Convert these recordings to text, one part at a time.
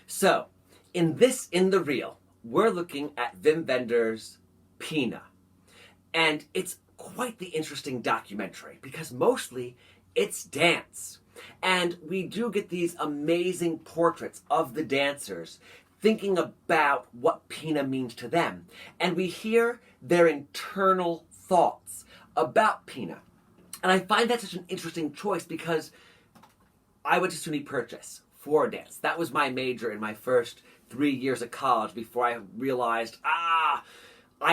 So, in the reel, we're looking at Wim Wenders Pina. And it's quite the interesting documentary because mostly it's dance. And we do get these amazing portraits of the dancers thinking about what Pina means to them. And we hear their internal thoughts about Pina. And I find that such an interesting choice because I went to SUNY Purchase for dance. That was my major in my first 3 years of college before I realized, I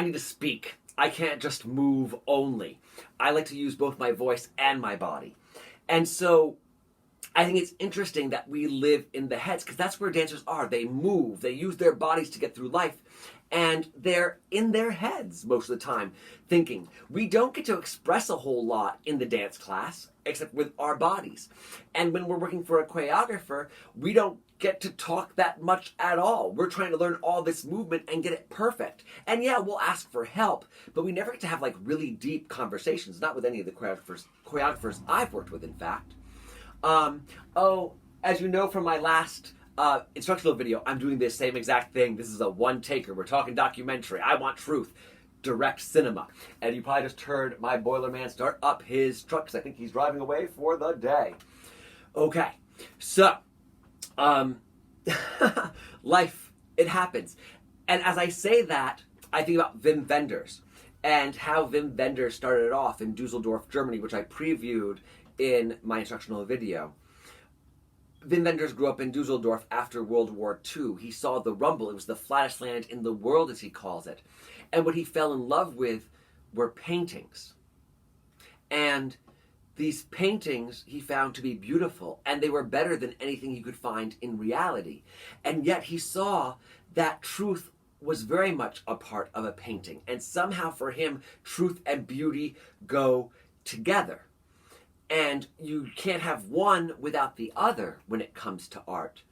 need to speak. I can't just move only. I like to use both my voice and my body. And so I think it's interesting that we live in the heads because that's where dancers are. They move, they use their bodies to get through life, and they're in their heads most of the time thinking. We don't get to express a whole lot in the dance class except with our bodies. And when we're working for a choreographer, we don't get to talk that much at all. We're trying to learn all this movement and get it perfect. And yeah, we'll ask for help, but we never get to have like really deep conversations, not with any of the choreographers I've worked with, in fact. As you know from my last instructional video, I'm doing this same exact thing. This is a one-taker. We're talking documentary. I want truth. Direct cinema. And you probably just heard my boiler man start up his truck because I think he's driving away for the day. Okay, so life, it happens. And as I say that, I think about Wim Wenders and how Wim Wenders started off in Dusseldorf, Germany, which I previewed in my instructional video. Wim Wenders grew up in Dusseldorf after World War II. He saw the rumble. It was the flattest land in the world, as he calls it. And what he fell in love with were paintings. And these paintings he found to be beautiful, and they were better than anything he could find in reality. And yet he saw that truth was very much a part of a painting. And somehow for him, truth and beauty go together. And you can't have one without the other when it comes to art.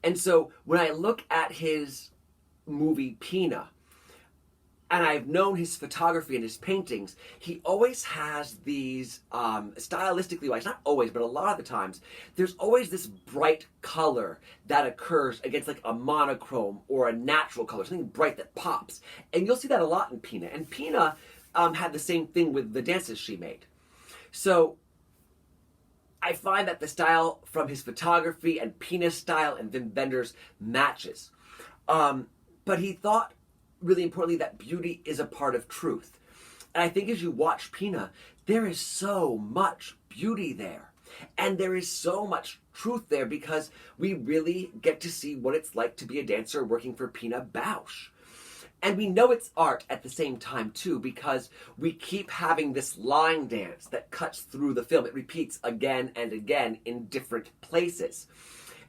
And so when I look at his movie Pina, and I've known his photography and his paintings, he always has these, stylistically wise, not always, but a lot of the times, there's always this bright color that occurs against like a monochrome or a natural color, something bright that pops. And you'll see that a lot in Pina. And Pina had the same thing with the dances she made. So I find that the style from his photography and Pina's style and Wim Wenders matches. But he thought, really importantly, that beauty is a part of truth. And I think as you watch Pina, there is so much beauty there. And there is so much truth there because we really get to see what it's like to be a dancer working for Pina Bausch. And we know it's art at the same time, too, because we keep having this line dance that cuts through the film. It repeats again and again in different places.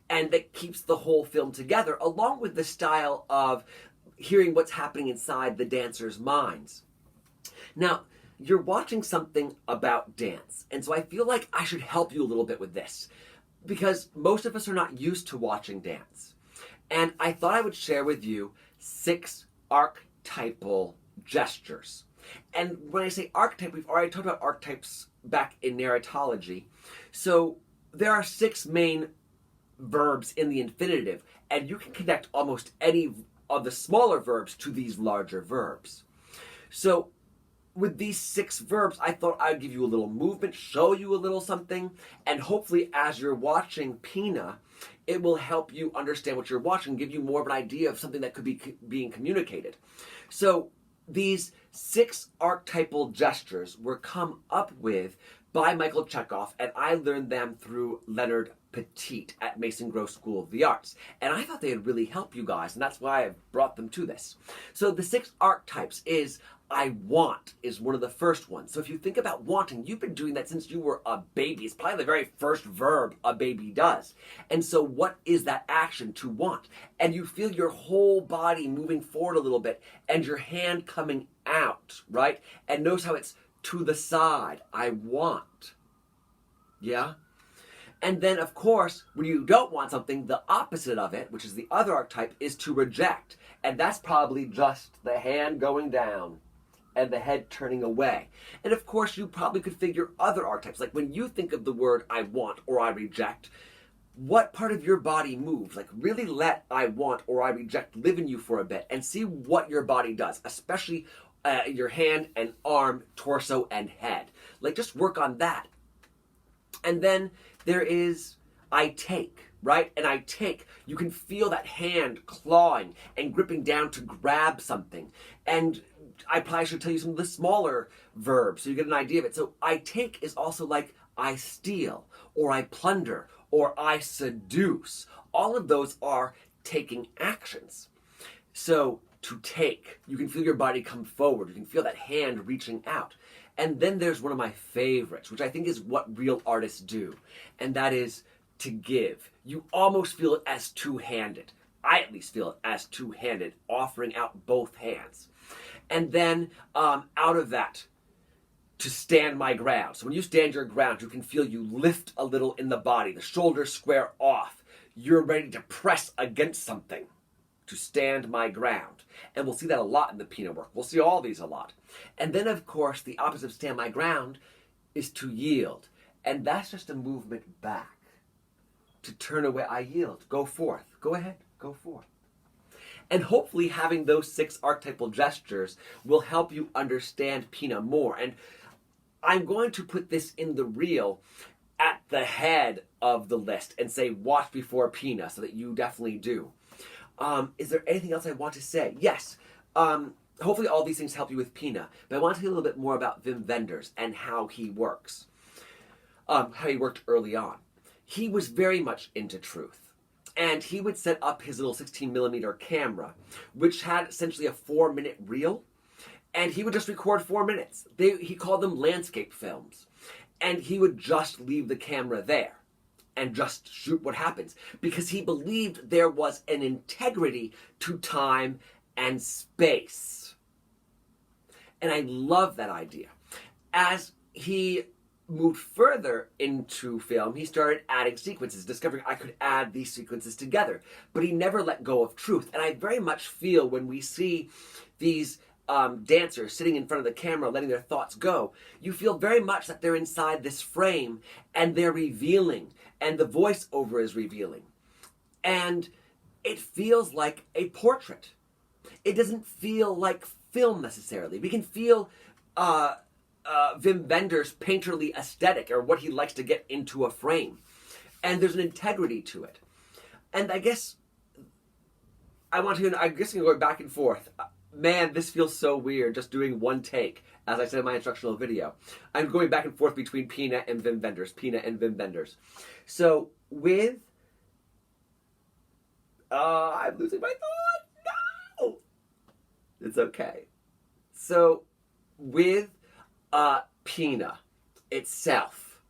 And that keeps the whole film together, along with the style of hearing what's happening inside the dancers' minds. Now, you're watching something about dance, and so I feel like I should help you a little bit with this, because most of us are not used to watching dance. And I thought I would share with you 6 archetypal gestures. And when I say archetype, we've already talked about archetypes back in narratology. So there are 6 main verbs in the infinitive, and you can connect almost any of the smaller verbs to these larger verbs. So with these 6 verbs, I thought I'd give you a little movement, show you a little something, and hopefully as you're watching Pina, it will help you understand what you're watching, give you more of an idea of something that could be being communicated. So these 6 archetypal gestures were come up with by Michael Chekhov, and I learned them through Leonard Petit at Mason Gross School of the Arts. And I thought they'd really help you guys, and that's why I've brought them to this. So the 6 archetypes is I want is one of the first ones. So if you think about wanting, you've been doing that since you were a baby. It's probably the very first verb a baby does. And so what is that action to want? And you feel your whole body moving forward a little bit and your hand coming out, right? And notice how it's to the side. I want. Yeah? And then, of course, when you don't want something, the opposite of it, which is the other archetype, is to reject. And that's probably just the hand going down and the head turning away. And of course, you probably could figure other archetypes. Like when you think of the word I want or I reject, what part of your body moves. Like, really let I want or I reject live in you for a bit and see what your body does, especially your hand and arm, torso, and head. Like, just work on that. And then there is I take, right? And I take, you can feel that hand clawing and gripping down to grab something. And I probably should tell you some of the smaller verbs so you get an idea of it. So I take is also like I steal, or I plunder, or I seduce. All of those are taking actions. So to take, you can feel your body come forward. You can feel that hand reaching out. And then there's one of my favorites, which I think is what real artists do, and that is to give. You almost feel it as two-handed. I at least feel it as two-handed, offering out both hands. And then out of that, to stand my ground. So when you stand your ground, you can feel you lift a little in the body. The shoulders square off. You're ready to press against something. To stand my ground. And we'll see that a lot in the Pina work. We'll see all these a lot. And then, of course, the opposite of stand my ground is to yield. And that's just a movement back. To turn away, I yield. Go forth. Go ahead. Go forth. And hopefully having those 6 archetypal gestures will help you understand Pina more. And I'm going to put this in the reel at the head of the list and say watch before Pina so that you definitely do. Is there anything else I want to say? Yes. Hopefully all these things help you with Pina. But I want to tell you a little bit more about Wim Wenders and how he works. How he worked early on. He was very much into truth. And he would set up his little 16mm camera, which had essentially a 4-minute reel. And he would just record 4 minutes. He called them landscape films. And he would just leave the camera there and just shoot what happens. Because he believed there was an integrity to time and space. And I love that idea. As he moved further into film, he started adding sequences, discovering I could add these sequences together. But he never let go of truth. And I very much feel when we see these dancers sitting in front of the camera, letting their thoughts go, you feel very much that they're inside this frame and they're revealing, and the voiceover is revealing. And it feels like a portrait. It doesn't feel like film necessarily. We can feel Wim Wenders' painterly aesthetic, or what he likes to get into a frame. And there's an integrity to it. And I guess I'm going back and forth. Man, this feels so weird, just doing one take, as I said in my instructional video. I'm going back and forth between Pina and Wim Wenders. Pina and Wim Wenders. So, with... I'm losing my thought! No! It's okay. So, with Pina itself,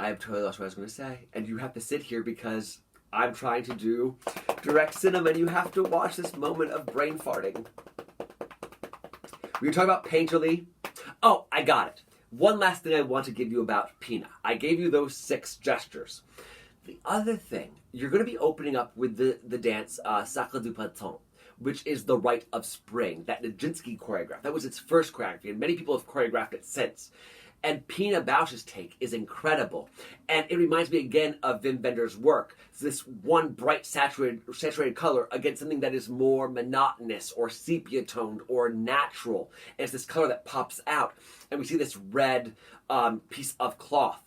I have totally lost what I was going to say. And you have to sit here because I'm trying to do direct cinema, and you have to watch this moment of brain farting. We were talking about painterly. Oh, I got it. One last thing I want to give you about Pina. I gave you those 6 gestures. The other thing, you're going to be opening up with the dance Sacre du Printemps, which is the Rite of Spring, that Nijinsky choreographed. That was its first choreography, and many people have choreographed it since. And Pina Bausch's take is incredible. And it reminds me again of Wim Wenders' work. It's this one bright saturated color against something that is more monotonous or sepia-toned or natural. And it's this color that pops out. And we see this red piece of cloth.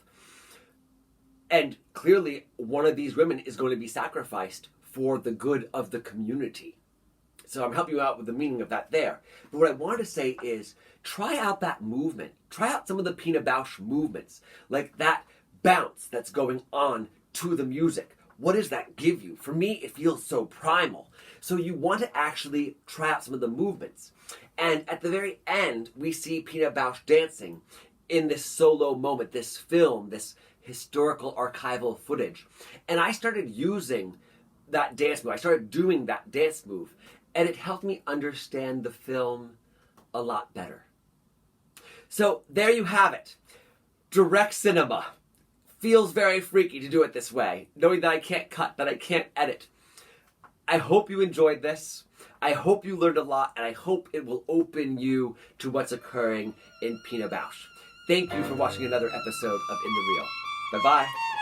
And clearly, one of these women is going to be sacrificed for the good of the community. So I'm helping you out with the meaning of that there. But what I wanted to say is, try out that movement. Try out some of the Pina Bausch movements. Like that bounce that's going on to the music. What does that give you? For me, it feels so primal. So you want to actually try out some of the movements. And at the very end, we see Pina Bausch dancing in this solo moment, this film, this historical archival footage. And I started using that dance move. I started doing that dance move. And it helped me understand the film a lot better. So there you have it. Direct cinema. Feels very freaky to do it this way, knowing that I can't cut, that I can't edit. I hope you enjoyed this. I hope you learned a lot, and I hope it will open you to what's occurring in Pina Bausch. Thank you for watching another episode of In the Reel. Bye-bye.